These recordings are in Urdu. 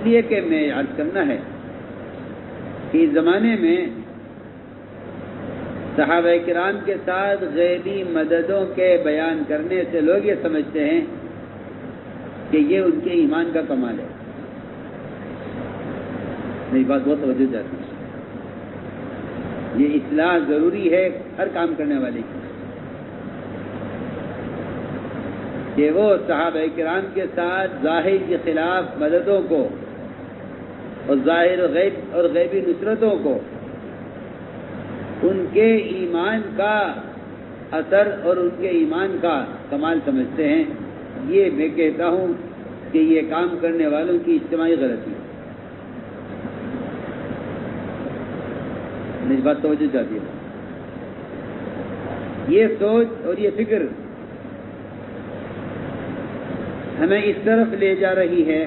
لیے کہ میں عرض کرنا ہے کہ اس زمانے میں صحابہ کرام کے ساتھ غیبی مددوں کے بیان کرنے سے لوگ یہ سمجھتے ہیں کہ یہ ان کے ایمان کا کمال ہے. میری بات بہت توجہ چاہتی ہے. یہ اصلاح ضروری ہے ہر کام کرنے والے کی کہ وہ صحابہ کرام کے ساتھ ظاہر کے خلاف مددوں کو اور ظاہر و غیب اور غیبی نصرتوں کو ان کے ایمان کا اثر اور ان کے ایمان کا کمال سمجھتے ہیں. یہ میں کہتا ہوں کہ یہ کام کرنے والوں کی اجتماعی غلطی ہے. میری بات توجہ چاہتی ہے. یہ سوچ اور یہ فکر ہمیں اس طرف لے جا رہی ہے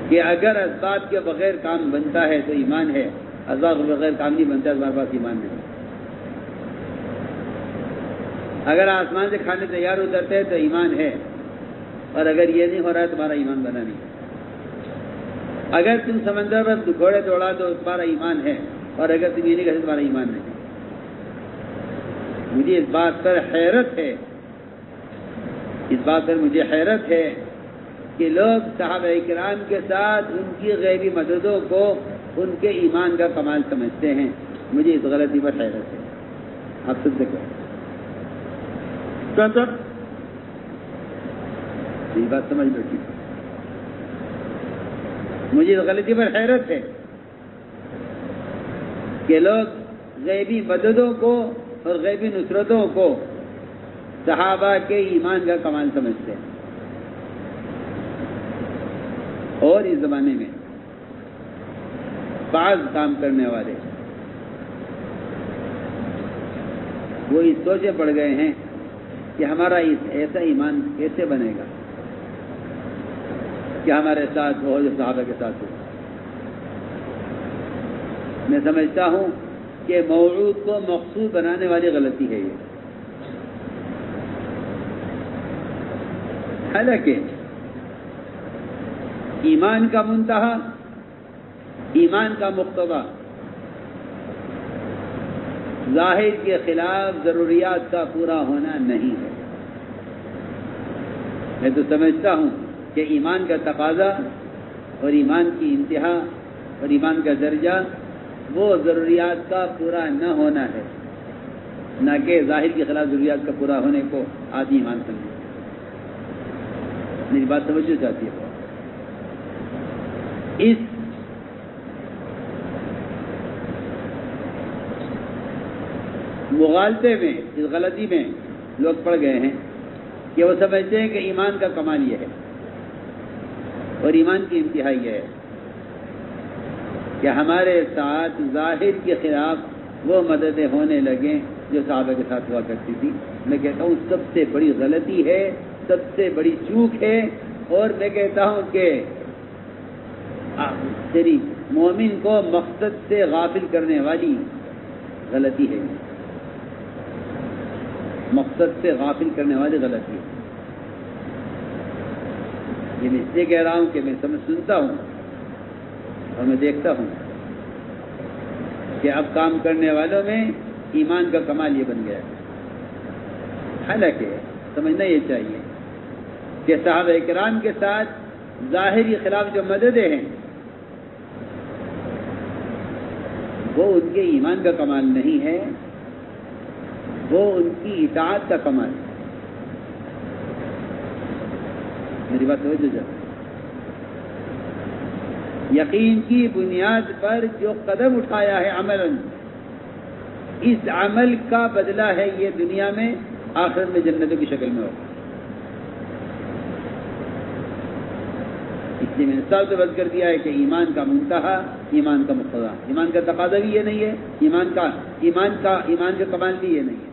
کہ اگر اسباب کے بغیر کام بنتا ہے تو ایمان ہے، اسباب کے بغیر کام نہیں بنتا ہے ہمارے پاس ایمان نہیں. اگر آسمان سے کھانے تیار اترتے ہیں تو ایمان ہے، اور اگر یہ نہیں ہو رہا ہے تمہارا ایمان بنا نہیں. اگر تم سمندر پر گھوڑے دوڑا تو تمہارا ایمان ہے، اور اگر تم یہ نہیں کرتے تمہارا ایمان نہیں. مجھے اس بات پر حیرت ہے، اس بات پر مجھے حیرت ہے کہ لوگ صحابہ کرام کے ساتھ ان کی غیبی مددوں کو ان کے ایمان کا کمال سمجھتے ہیں. مجھے اس غلطی پر حیرت ہے. آپ سن سکتے یہ بات سمجھ لو. مجھے اس غلطی پر حیرت ہے کہ لوگ غیبی مددوں کو اور غیبی نصرتوں کو صحابہ کے ایمان کا کمال سمجھتے ہیں. اور اس زمانے میں بعض کام کرنے والے وہ اس سوچے پڑ گئے ہیں کہ ہمارا ایسا ایمان کیسے بنے گا کہ ہمارے ساتھ ہو جو صحابہ کے ساتھ ہو. میں سمجھتا ہوں کہ موعود کو مقصود بنانے والی غلطی ہے یہ. حالانکہ ایمان کا منتہا، ایمان کا مقتضا ظاہر کے خلاف ضروریات کا پورا ہونا نہیں ہے. میں تو سمجھتا ہوں کہ ایمان کا تقاضا اور ایمان کی انتہا اور ایمان کا درجہ وہ ضروریات کا پورا نہ ہونا ہے، نہ کہ ظاہر کے خلاف ضروریات کا پورا ہونے کو آدمی ایمان سمجھے. میری بات توجہ چاہتی ہے. اس مغالطے میں، اس غلطی میں لوگ پڑ گئے ہیں کہ وہ سمجھتے ہیں کہ ایمان کا کمال یہ ہے اور ایمان کی انتہا یہ ہے کہ ہمارے ساتھ ظاہر کے خلاف وہ مددیں ہونے لگیں جو صحابہ کے ساتھ ہوا کرتی تھی. میں کہتا ہوں سب سے بڑی غلطی ہے، سب سے بڑی چوک ہے، اور میں کہتا ہوں کہ تیری مومن کو مقصد سے غافل کرنے والی غلطی ہے. مقصد سے غافل کرنے والی غلطی ہے. یہ میں اس لیے کہہ رہا ہوں کہ میں سنتا ہوں اور میں دیکھتا ہوں کہ اب کام کرنے والوں میں ایمان کا کمال یہ بن گیا ہے. حالانکہ سمجھنا یہ چاہیے کہ صحابہ کرام کے ساتھ ظاہری خلاف جو مددیں ہیں وہ ان کے ایمان کا کمال نہیں ہے، وہ ان کی اطاعت کا کمال ہے. میری بات توجہ جائے. یقین کی بنیاد پر جو قدم اٹھایا ہے عملاً، اس عمل کا بدلہ ہے یہ دنیا میں، آخرت میں جنتوں کی شکل میں ہوگا. اس لیے میں نے سب سے بات کر دیا ہے کہ ایمان کا منتہا، ایمان کا مقتضا، ایمان کا تقاضا بھی یہ نہیں ہے، ایمان کا کمال بھی یہ نہیں ہے.